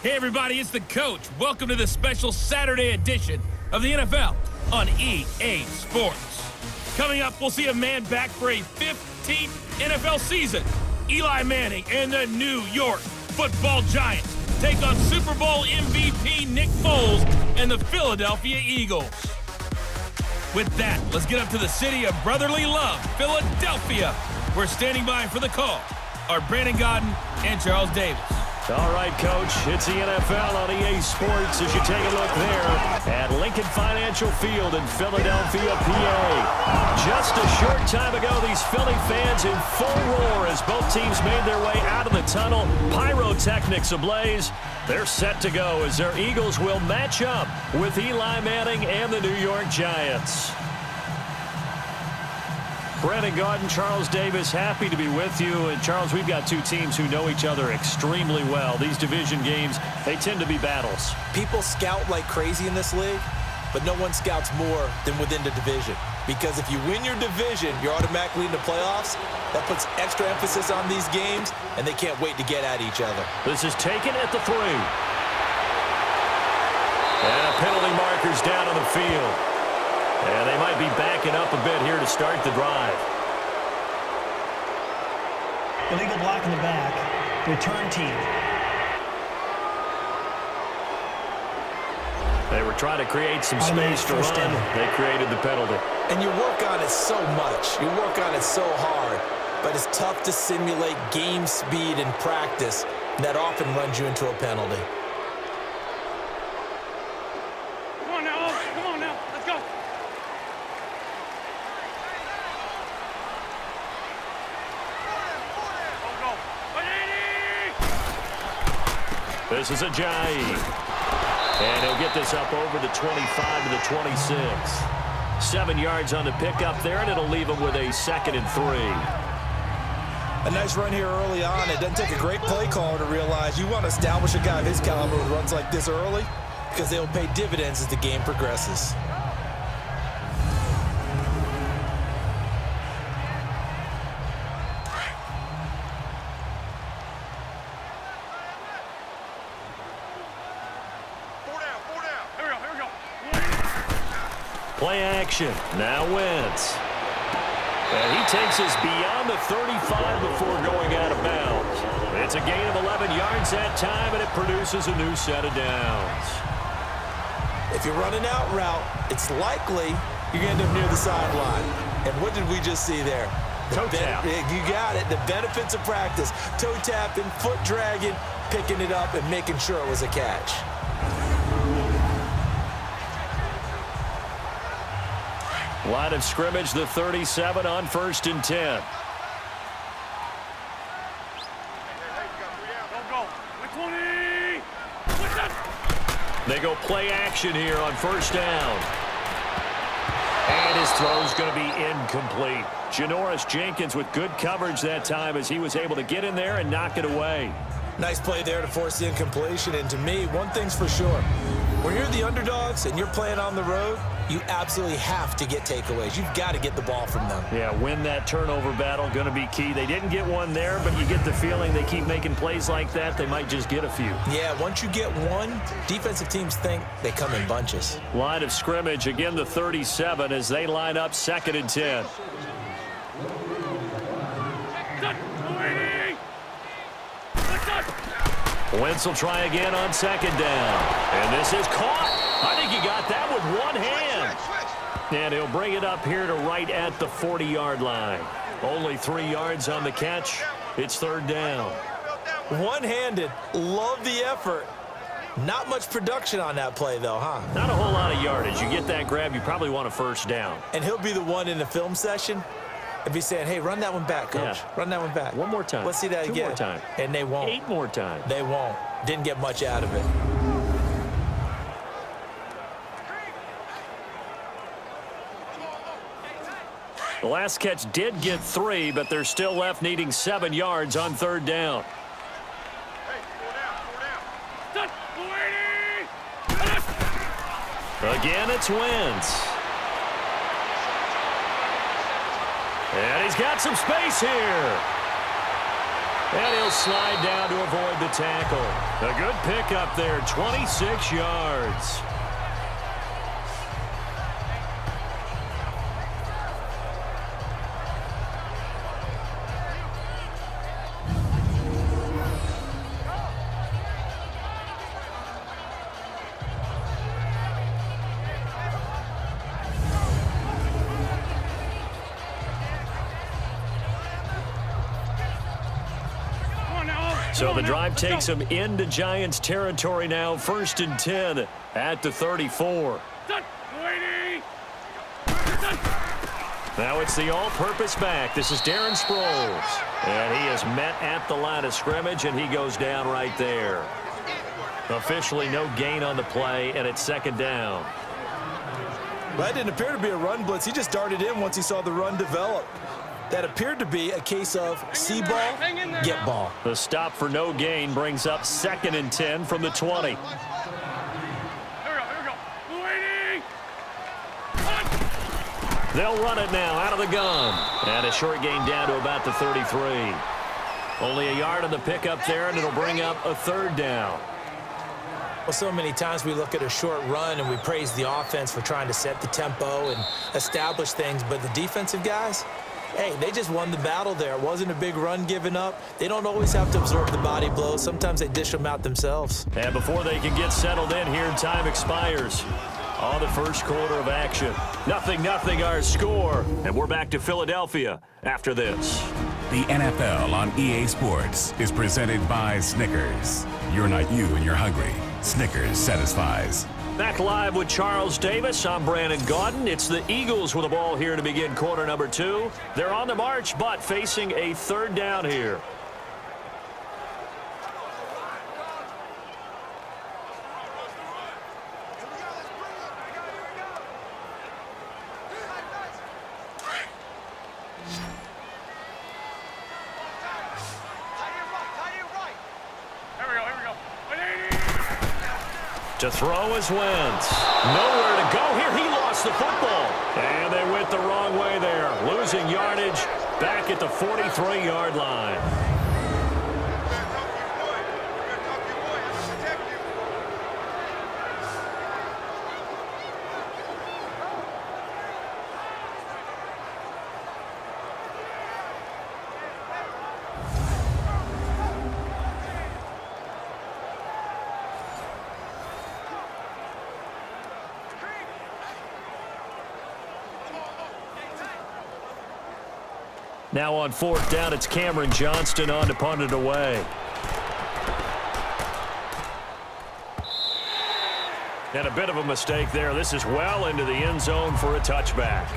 Hey everybody, it's the coach. Welcome to the special Saturday edition of the NFL on EA Sports. Coming up, we'll see a man back for a 15th NFL season. Eli Manning and the New York Football Giants take on Super Bowl MVP Nick Foles and the Philadelphia Eagles. With that, let's get up to the city of brotherly love, Philadelphia. We're standing by for the call are Brandon Godden and Charles Davis. All right, Coach, it's the NFL on EA Sports as you take a look there at Lincoln Financial Field in Philadelphia, PA. Just a short time ago, these Philly fans in full roar as both teams made their way out of the tunnel. Pyrotechnics ablaze. They're set to go as their Eagles will match up with Eli Manning and the New York Giants. Brandon Godden, Charles Davis, happy to be with you. And Charles, we've got two teams who know each other extremely well. These division games, they tend to be battles. People scout like crazy in this league, but no one scouts more than within the division. Because if you win your division, you're automatically in the playoffs. That puts extra emphasis on these games, and they can't wait to get at each other. This is taken at the 3. And a penalty marker's down on the field. And they might be backing up a bit here to start the drive. Illegal block in the back. Return team. They were trying to create some space to run. They created the penalty. And you work on it so much. You work on it so hard. But it's tough to simulate game speed in practice. That often runs you into a penalty. This is Ajayi. And he'll get this up over the 25 to the 26. 7 yards on the pickup there, and it'll leave him with a 2nd and 3. A nice run here early on. It doesn't take a great play caller to realize you want to establish a guy of his caliber who runs like this early because they'll pay dividends as the game progresses. Play action. Now Wentz. And he takes us beyond the 35 before going out of bounds. It's a gain of 11 yards that time, and it produces a new set of downs. If you're running out route, it's likely you're going to end up near the sideline. And what did we just see there? Toe tap. You got it. The benefits of practice. Toe tapping, foot dragging, picking it up, and making sure it was a catch. Line of scrimmage, the 37 on 1st and 10. They go play action here on 1st down. And his throw's going to be incomplete. Janoris Jenkins with good coverage that time as he was able to get in there and knock it away. Nice play there to force the incompletion. And to me, one thing's for sure. When you're the underdogs and you're playing on the road, you absolutely have to get takeaways. You've got to get the ball from them. Yeah, win that turnover battle, going to be key. They didn't get one there, but you get the feeling they keep making plays like that, they might just get a few. Yeah, once you get one, defensive teams think they come in bunches. Line of scrimmage, again the 37 as they line up 2nd and 10. Wentz will try again on 2nd down. And this is caught. I think he got that with one hand. And he'll bring it up here to right at the 40-yard line. Only 3 yards on the catch. It's 3rd down. One-handed. Love the effort. Not much production on that play, though, huh? Not a whole lot of yardage. You get that grab, you probably want a 1st down. And he'll be the one in the film session and be saying, hey, run that one back, coach. Yeah. Run that one back. One more time. Let's see that 2 again. more time. And they won't. 8 more times. They won't. Didn't get much out of it. The last catch did get 3, but they're still left needing 7 yards on 3rd down. Again, it's Wentz. And he's got some space here. And he'll slide down to avoid the tackle. A good pickup there, 26 yards. So the drive takes him into Giants territory now. 1st and 10 at the 34. Now it's the all-purpose back. This is Darren Sproles. And he is met at the line of scrimmage, and he goes down right there. Officially no gain on the play, and it's 2nd down. That didn't appear to be a run blitz. He just darted in once he saw the run develop. That appeared to be a case of see ball, get ball. The stop for no gain brings up 2nd and 10 from the 20. Here we go. Waiting. They'll run it now out of the gun. And a short gain down to about the 33. Only a yard on the pickup there, and it'll bring up a 3rd down. Well, so many times we look at a short run and we praise the offense for trying to set the tempo and establish things, but the defensive guys, hey, they just won the battle there. It wasn't a big run given up. They don't always have to absorb the body blows. Sometimes they dish them out themselves. And before they can get settled in here, time expires on the first quarter of action. 0-0 our score, and we're back to Philadelphia after this. The NFL on EA Sports is presented by Snickers. You're not you and you're hungry. Snickers satisfies. Back live with Charles Davis. I'm Brandon Gaudin. It's the Eagles with the ball here to begin quarter number 2. They're on the march, but facing a 3rd down here. To throw is Wentz. Nowhere to go here. He lost the football. And they went the wrong way there. Losing yardage back at the 43-yard line. Now on 4th down, it's Cameron Johnston on to punt it away. And a bit of a mistake there. This is well into the end zone for a touchback.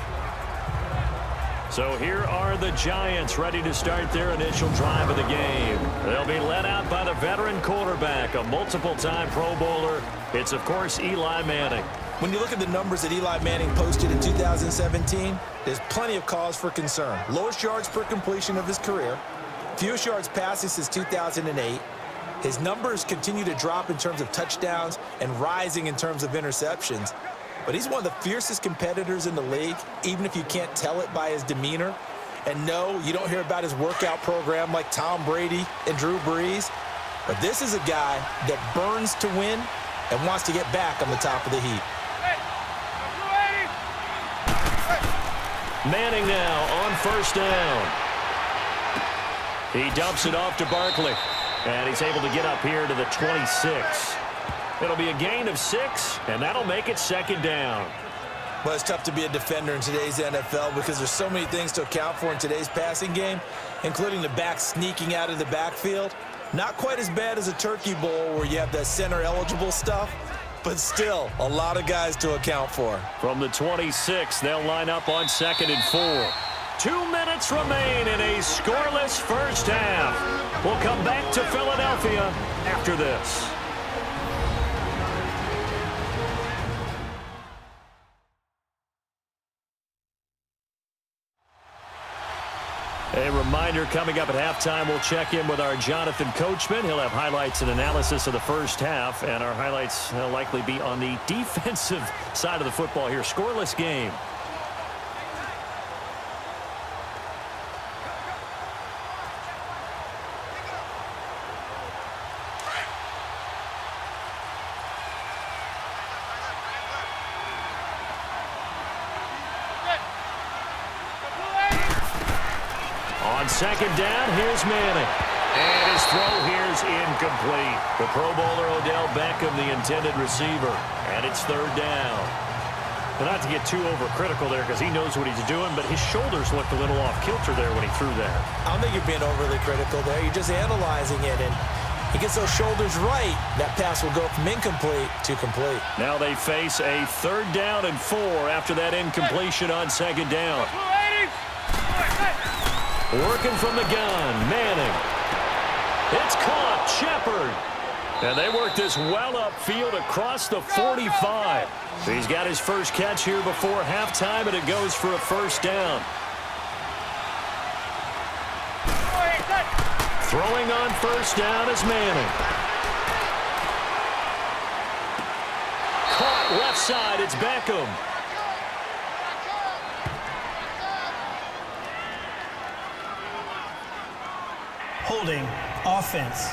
So here are the Giants ready to start their initial drive of the game. They'll be led out by the veteran quarterback, a multiple-time Pro Bowler. It's, of course, Eli Manning. When you look at the numbers that Eli Manning posted in 2017, there's plenty of cause for concern. Lowest yards per completion of his career, fewest yards passing since 2008. His numbers continue to drop in terms of touchdowns and rising in terms of interceptions. But he's one of the fiercest competitors in the league, even if you can't tell it by his demeanor. And no, you don't hear about his workout program like Tom Brady and Drew Brees. But this is a guy that burns to win and wants to get back on the top of the heap. Manning now on 1st down. He dumps it off to Barkley. And he's able to get up here to the 26. It'll be a gain of 6, and that'll make it 2nd down. Well, it's tough to be a defender in today's NFL because there's so many things to account for in today's passing game, including the back sneaking out of the backfield. Not quite as bad as a turkey bowl where you have that center-eligible stuff, but still a lot of guys to account for. From the 26, they'll line up on 2nd and 4. 2 minutes remain in a scoreless first half. We'll come back to Philadelphia after this. A reminder, coming up at halftime, we'll check in with our Jonathan Coachman. He'll have highlights and analysis of the first half, and our highlights will likely be on the defensive side of the football here. Scoreless game. second down, here's Manning. And his throw here's incomplete. The Pro Bowler Odell Beckham, the intended receiver. And it's third down. And not to get too overcritical there because he knows what he's doing, but his shoulders looked a little off kilter there when he threw that. I don't think you're being overly critical there. You're just analyzing it, and he gets those shoulders right. That pass will go from incomplete to complete. Now they face a 3rd down and 4 after that incompletion on second down. Working from the gun, Manning. It's caught, Shepard. And they work this well upfield across the 45. He's got his first catch here before halftime, and it goes for a first down. Throwing on first down is Manning. Caught left side, it's Beckham. Holding offense.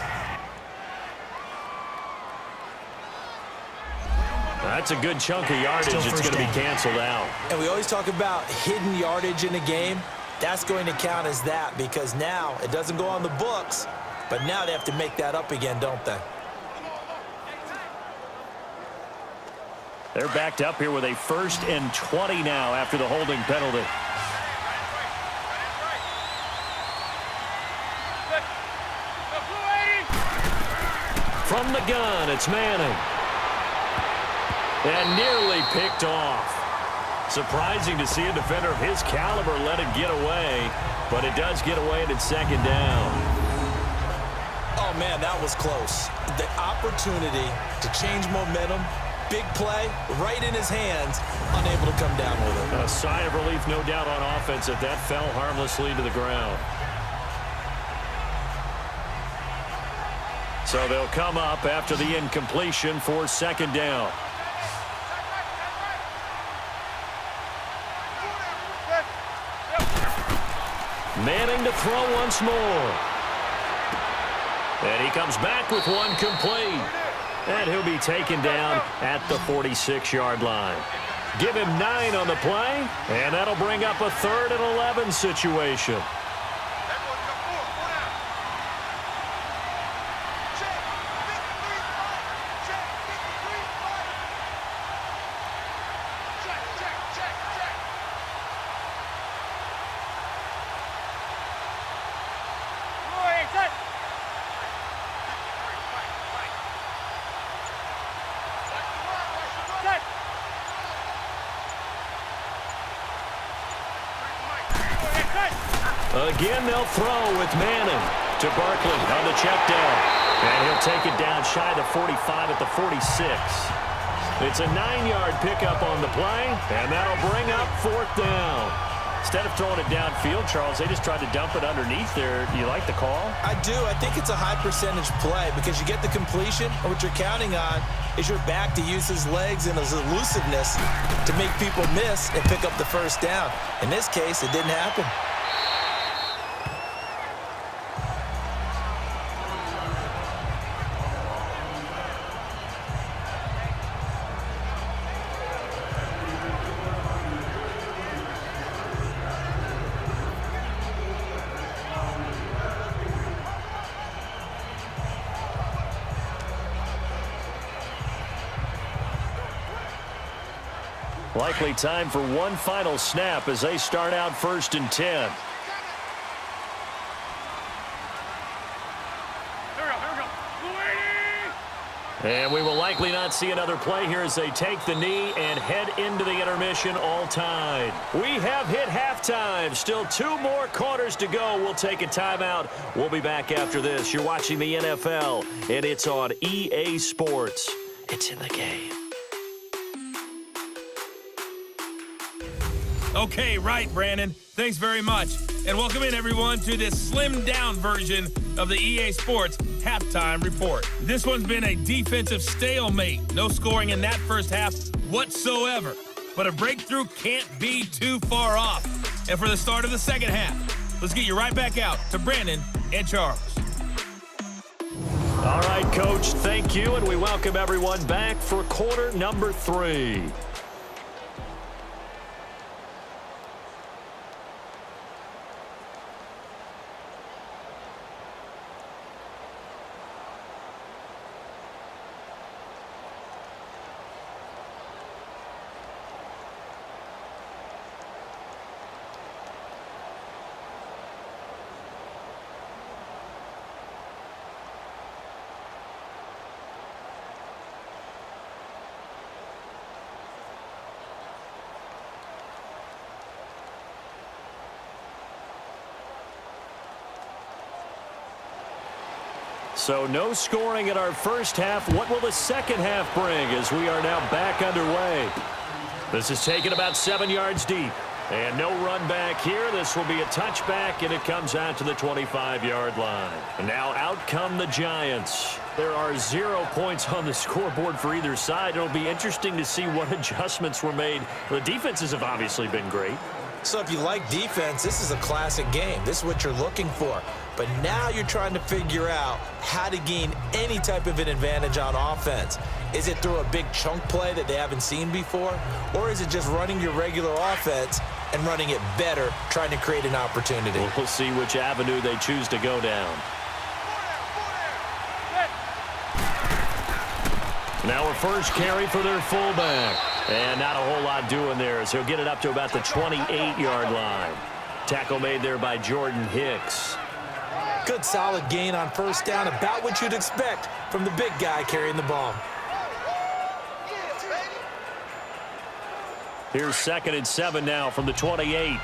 That's a good chunk of yardage. It's going to be canceled out. And we always talk about hidden yardage in a game. That's going to count as that because now it doesn't go on the books, but now they have to make that up again, don't they? They're backed up here with a 1st and 20 now after the holding penalty. From the gun, it's Manning. And nearly picked off. Surprising to see a defender of his caliber let it get away, but it does get away and it's second down. Oh, man, that was close. The opportunity to change momentum, big play, right in his hands, unable to come down with it. A sigh of relief, no doubt, on offense that that fell harmlessly to the ground. So they'll come up after the incompletion for second down. Manning to throw once more. And he comes back with one complete. And he'll be taken down at the 46-yard line. Give him 9 on the play, and that'll bring up a 3rd and 11 situation. Again, they'll throw with Manning to Barkley on the check down. And he'll take it down shy of the 45 at the 46. It's a 9-yard pickup on the play, and that'll bring up 4th down. Instead of throwing it downfield, Charles, they just tried to dump it underneath there. Do you like the call? I do. I think it's a high-percentage play because you get the completion, and what you're counting on is your back to use his legs and his elusiveness to make people miss and pick up the first down. In this case, it didn't happen. Likely time for one final snap as they start out 1st and 10. And we will likely not see another play here as they take the knee and head into the intermission all tied. We have hit halftime. Still 2 more quarters to go. We'll take a timeout. We'll be back after this. You're watching the NFL, and it's on EA Sports. It's in the game. Okay, right, Brandon. Thanks very much. And welcome in, everyone, to this slimmed-down version of the EA Sports Halftime Report. This one's been a defensive stalemate. No scoring in that first half whatsoever. But a breakthrough can't be too far off. And for the start of the second half, let's get you right back out to Brandon and Charles. All right, Coach, thank you, and we welcome everyone back for quarter number 3. So no scoring in our first half. What will the second half bring as we are now back underway? This is taken about 7 yards deep. And no run back here. This will be a touchback, and it comes out to the 25-yard line. And now out come the Giants. There are 0 points on the scoreboard for either side. It'll be interesting to see what adjustments were made. The defenses have obviously been great. So if you like defense, this is a classic game. This is what you're looking for. But now you're trying to figure out how to gain any type of an advantage on offense. Is it through a big chunk play that they haven't seen before? Or is it just running your regular offense and running it better, trying to create an opportunity? We'll see which avenue they choose to go down. Now a first carry for their fullback. And not a whole lot doing there, so he'll get it up to about the 28-yard line. Tackle made there by Jordan Hicks. Good solid gain on first down, about what you'd expect from the big guy carrying the ball. Here's 2nd and 7 now from the 28.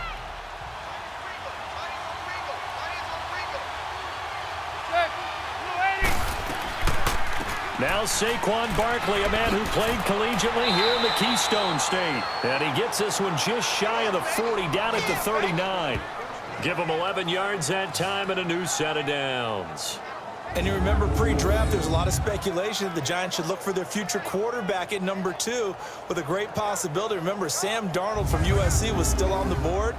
Now Saquon Barkley, a man who played collegiately here in the Keystone State. And he gets this one just shy of the 40, down at the 39. Give him 11 yards that time and a new set of downs. And you remember pre-draft, there's a lot of speculation that the Giants should look for their future quarterback at number 2 with a great possibility. Remember, Sam Darnold from USC was still on the board,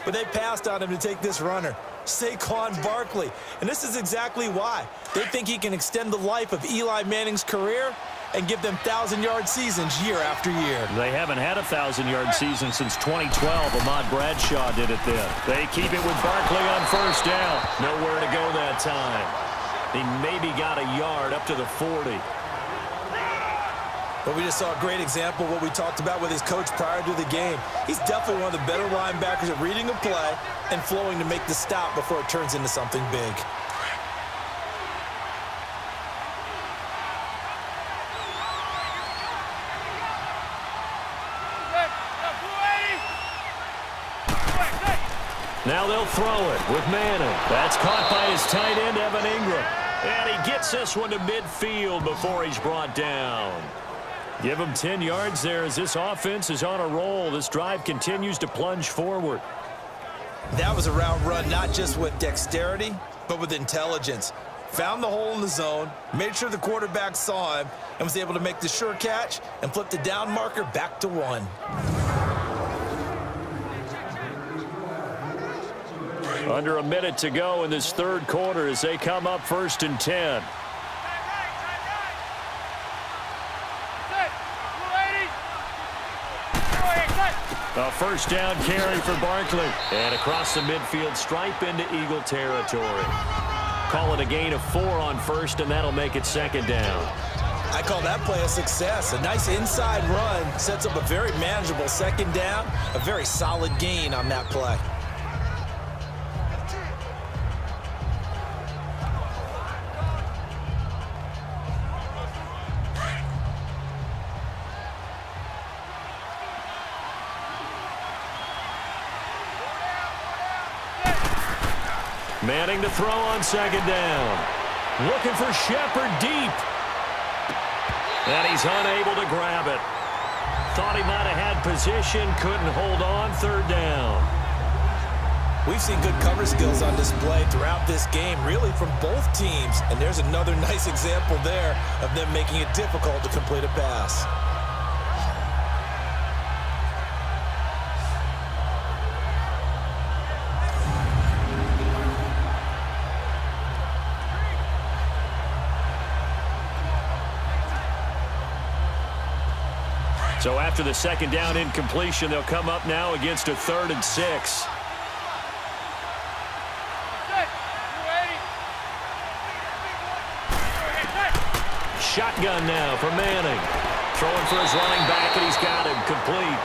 but they passed on him to take this runner, Saquon Barkley. And this is exactly why. They think he can extend the life of Eli Manning's career and give them 1,000-yard seasons year after year. They haven't had a 1,000-yard season since 2012. Ahmad Bradshaw did it then. They keep it with Barkley on first down. Nowhere to go that time. He maybe got a yard up to the 40. But we just saw a great example of what we talked about with his coach prior to the game. He's definitely one of the better linebackers at reading a play and flowing to make the stop before it turns into something big. Now they'll throw it with Manning. That's caught by his tight end, Evan Ingram. And he gets this one to midfield before he's brought down. Give him 10 yards there as this offense is on a roll. This drive continues to plunge forward. That was a route run not just with dexterity, but with intelligence. Found the hole in the zone, made sure the quarterback saw him, and was able to make the sure catch and flip the down marker back to 1. Under a minute to go in this third quarter as they come up 1st and 10. A first down carry for Barkley. And across the midfield stripe into Eagle territory. Call it a gain of 4 on first, and that'll make it 2nd down. I call that play a success. A nice inside run sets up a very manageable 2nd down. A very solid gain on that play. Manning to throw on 2nd down. Looking for Shepard deep. And he's unable to grab it. Thought he might have had position, couldn't hold on. 3rd down. We've seen good cover skills on display throughout this game, really from both teams. And there's another nice example there of them making it difficult to complete a pass. So after the 2nd down incompletion, they'll come up now against a 3rd and 6. Shotgun now for Manning. Throwing for his running back, and he's got him complete.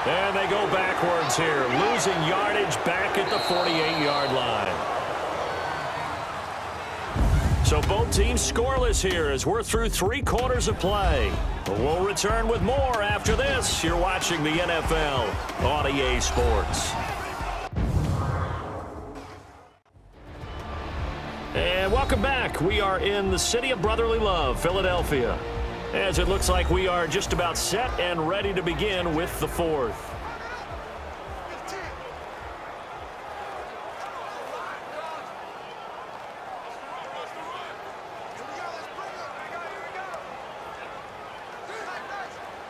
And they go backwards here, losing yardage back at the 48-yard line. So both teams scoreless here as we're through 3 quarters of play. We'll return with more after this. You're watching the NFL on EA Sports. And welcome back. We are in the city of brotherly love, Philadelphia, as it looks like we are just about set and ready to begin with the fourth.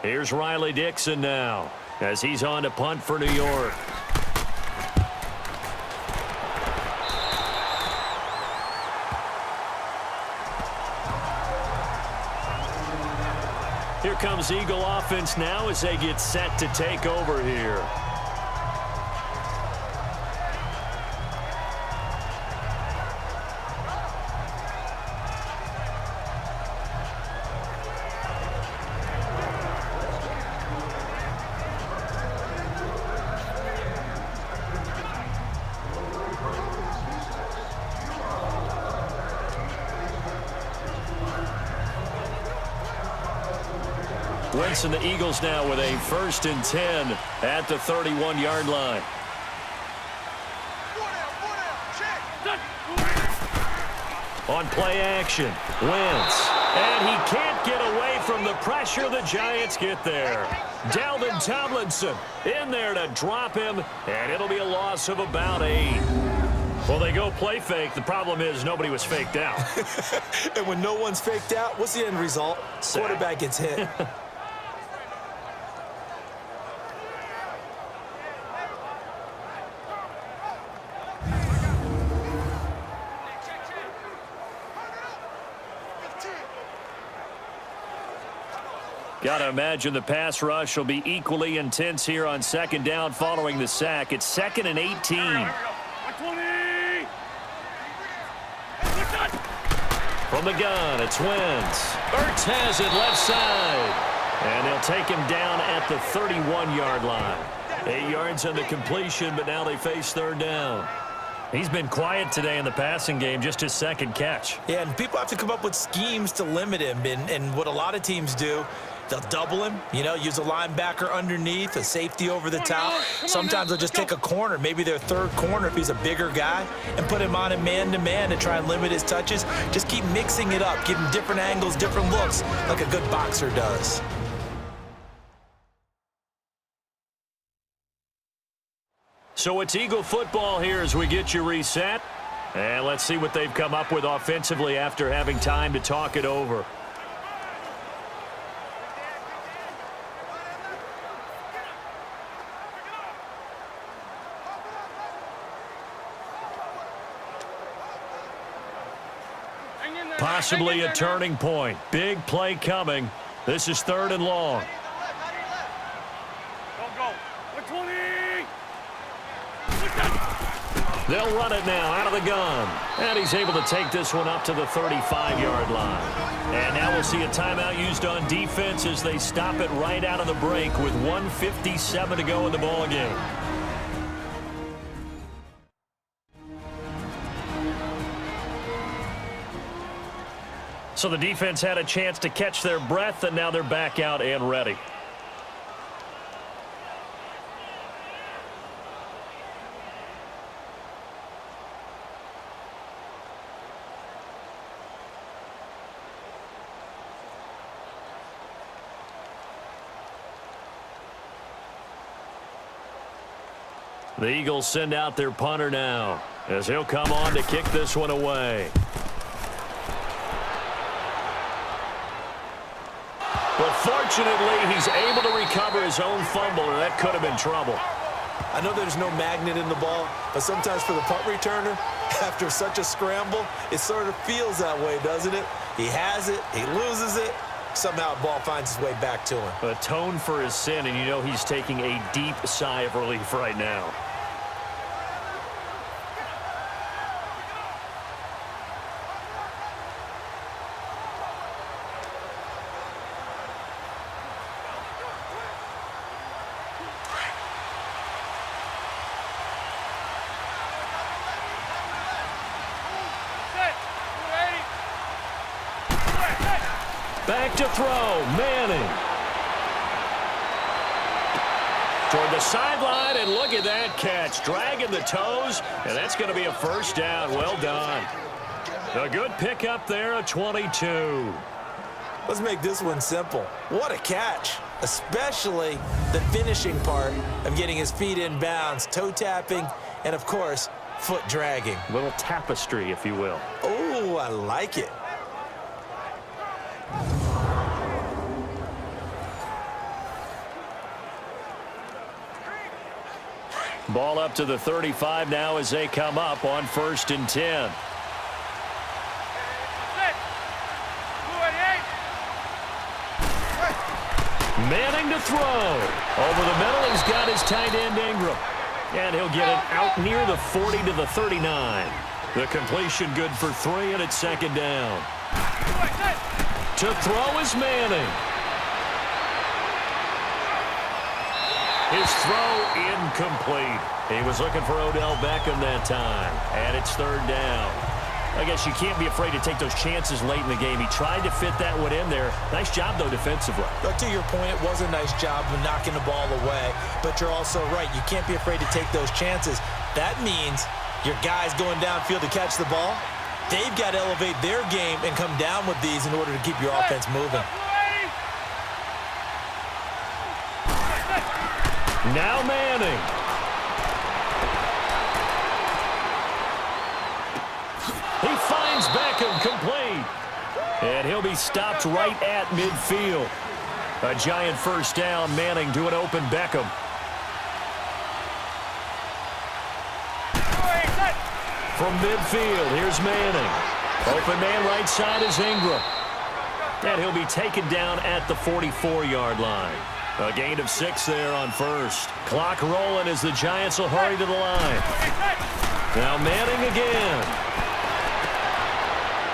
Here's Riley Dixon now as he's on to punt for New York. Here comes Eagle offense now as they get set to take over here. Winston, the Eagles now with a 1st and 10 at the 31-yard line. On play action, Wentz. And he can't get away from the pressure. The Giants get there. Dalvin Tomlinson in there to drop him, and it'll be a loss of about 8. Well, they go play fake. The problem is nobody was faked out. And when no one's faked out, what's the end result? Sack. Quarterback gets hit. Got to imagine the pass rush will be equally intense here on 2nd down following the sack. It's 2nd and 18. From the gun, it's Wentz. Ertz has it left side. And they'll take him down at the 31-yard line. 8 yards on the completion, but now they face 3rd down. He's been quiet today in the passing game, just his 2nd catch. Yeah, and people have to come up with schemes to limit him. And what a lot of teams do, they'll double him, use a linebacker underneath, a safety over the top. Sometimes they'll just take a corner, maybe their 3rd corner if he's a bigger guy, and put him on a man-to-man to try and limit his touches. Just keep mixing it up, give him different angles, different looks, like a good boxer does. So it's Eagle football here as we get you reset. And let's see what they've come up with offensively after having time to talk it over. Possibly a turning point. Big play coming. This is 3rd and long. They'll run it now out of the gun. And he's able to take this one up to the 35-yard line. And now we'll see a timeout used on defense as they stop it right out of the break with 1:57 to go in the ball game. So the defense had a chance to catch their breath, and now they're back out and ready. The Eagles send out their punter now as he'll come on to kick this one away. But fortunately, he's able to recover his own fumble, or that could have been trouble. I know there's no magnet in the ball, but sometimes for the punt returner, after such a scramble, it sort of feels that way, doesn't it? He has it, he loses it, somehow the ball finds its way back to him. Atone for his sin, and you know he's taking a deep sigh of relief right now. Back to throw, Manning. Toward the sideline, and look at that catch. Dragging the toes, and that's going to be a 1st down. Well done. A good pickup there, a 22. Let's make this one simple. What a catch, especially the finishing part of getting his feet in bounds, toe tapping, and of course, foot dragging. Little tapestry, if you will. Oh, I like it. Ball up to the 35 now as they come up on 1st and 10. Manning to throw. Over the middle, he's got his tight end Ingram. And he'll get it out near the 40 to the 39. The completion good for 3, and it's 2nd down. To throw is Manning. His throw incomplete. He was looking for Odell Beckham that time. And it's 3rd down. I guess you can't be afraid to take those chances late in the game. He tried to fit that one in there. Nice job, though, defensively. But to your point, it was a nice job of knocking the ball away. But you're also right. You can't be afraid to take those chances. That means your guys going downfield to catch the ball, they've got to elevate their game and come down with these in order to keep your offense moving. Now Manning. He finds Beckham complete. And he'll be stopped right at midfield. A giant 1st down. Manning to an open Beckham. From midfield, here's Manning. Open man right side is Ingram. And he'll be taken down at the 44-yard line. A gain of 6 there on 1st. Clock rolling as the Giants will hurry to the line. Now Manning again.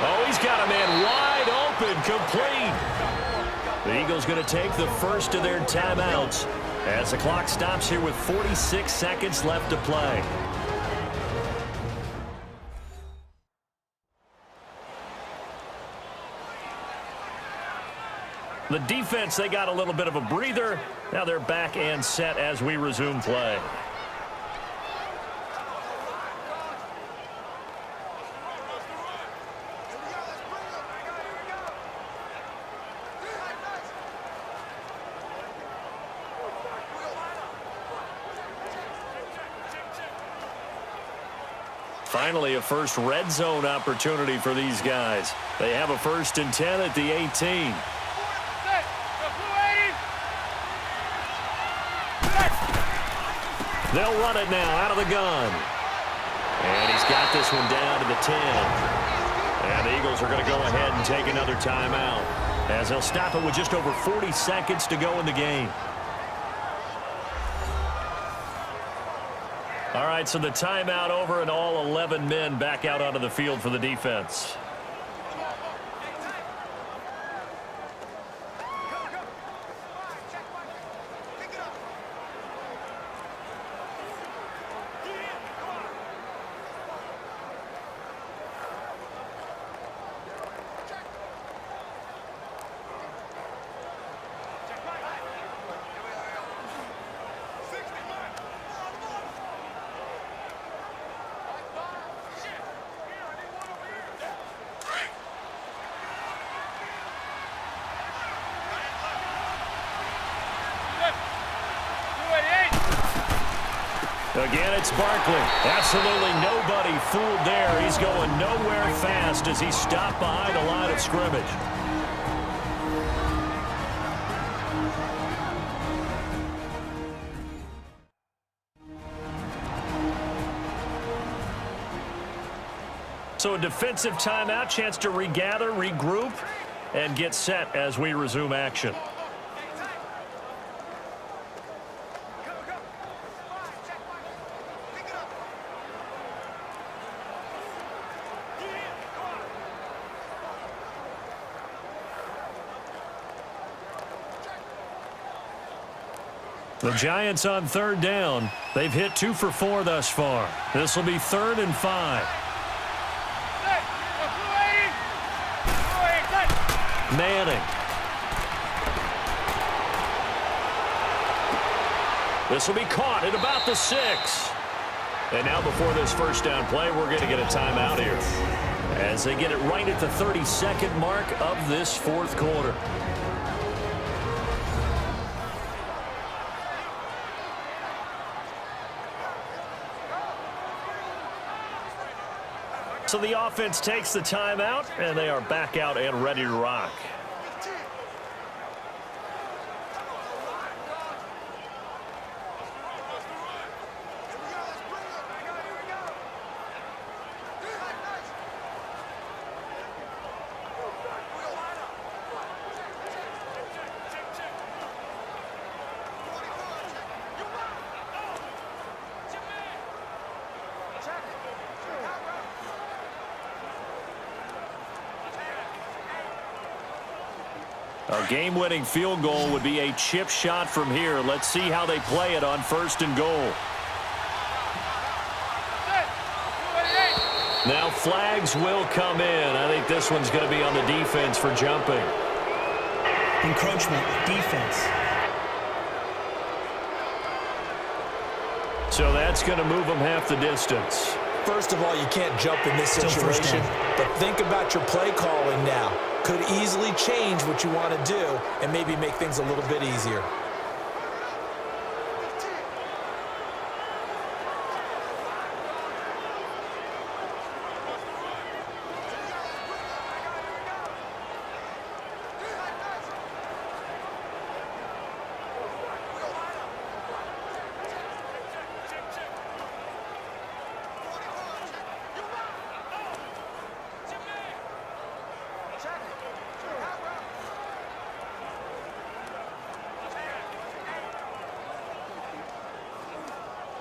Oh, he's got a man wide open, complete. The Eagles going to take the first of their timeouts as the clock stops here with 46 seconds left to play. The defense, they got a little bit of a breather. Now they're back and set as we resume play. Finally, a first red zone opportunity for these guys. They have a 1st and 10 at the 18. They'll run it now out of the gun. And he's got this one down to the 10. And the Eagles are going to go ahead and take another timeout as they'll stop it with just over 40 seconds to go in the game. All right, so the timeout over and all 11 men back out onto the field for the defense. Again, it's Barkley. Absolutely nobody fooled there. He's going nowhere fast as he stopped behind the line of scrimmage. So a defensive timeout, chance to regather, regroup, and get set as we resume action. The Giants on 3rd down. They've hit 2 for 4 thus far. This will be 3rd and 5. Manning. This will be caught at about the 6. And now before this first down play, we're going to get a timeout here. as they get it right at the 32nd mark of this fourth quarter. So the offense takes the timeout, and they are back out and ready to rock. A game-winning field goal would be a chip shot from here. Let's see how they play it on 1st and goal. Now flags will come in. I think this one's going to be on the defense for jumping. Encroachment, defense. So that's going to move them half the distance. First of all, you can't jump in this situation, but think about your play calling now. Could easily change what you want to do and maybe make things a little bit easier.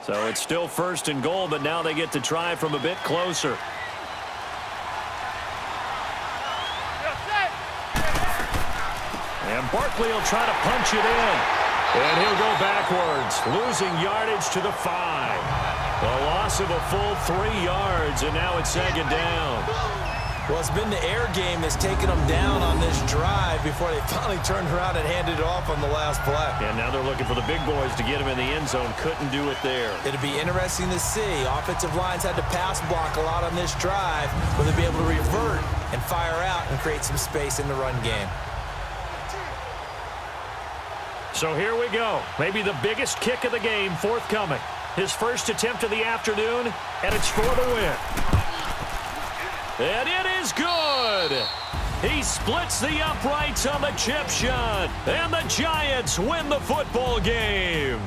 So it's still 1st and goal, but now they get to try from a bit closer. And Barkley will try to punch it in. And he'll go backwards, losing yardage to the 5. A loss of a full 3 yards, and now it's 2nd down. Well, it's been the air game that's taken them down on this drive before they finally turned around and handed it off on the last play. And now they're looking for the big boys to get him in the end zone. Couldn't do it there. It'll be interesting to see. Offensive lines had to pass block a lot on this drive. Will they be able to revert and fire out and create some space in the run game? So here we go. Maybe the biggest kick of the game forthcoming. His first attempt of the afternoon, and it's for the win. And it is good. He splits the uprights on the chip shot, and the Giants win the football game.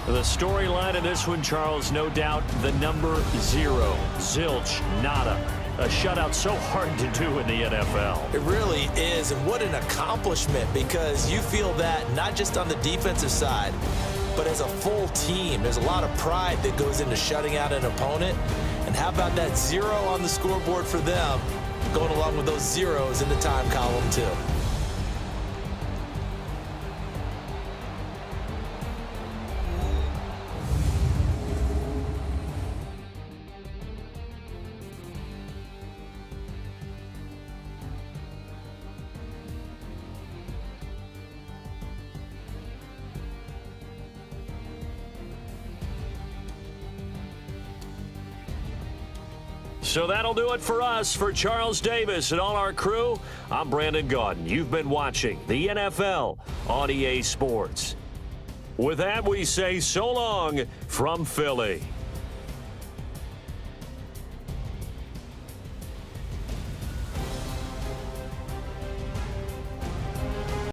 The storyline in this one, Charles, no doubt the number 0. Zilch, nada. A shutout so hard to do in the NFL. It really is, and what an accomplishment, because you feel that not just on the defensive side, but as a full team. There's a lot of pride that goes into shutting out an opponent. And how about that 0 on the scoreboard for them, going along with those zeros in the time column, too. So that'll do it for us. For Charles Davis and all our crew, I'm Brandon Gaudin. You've been watching the NFL on EA Sports. With that, we say so long from Philly.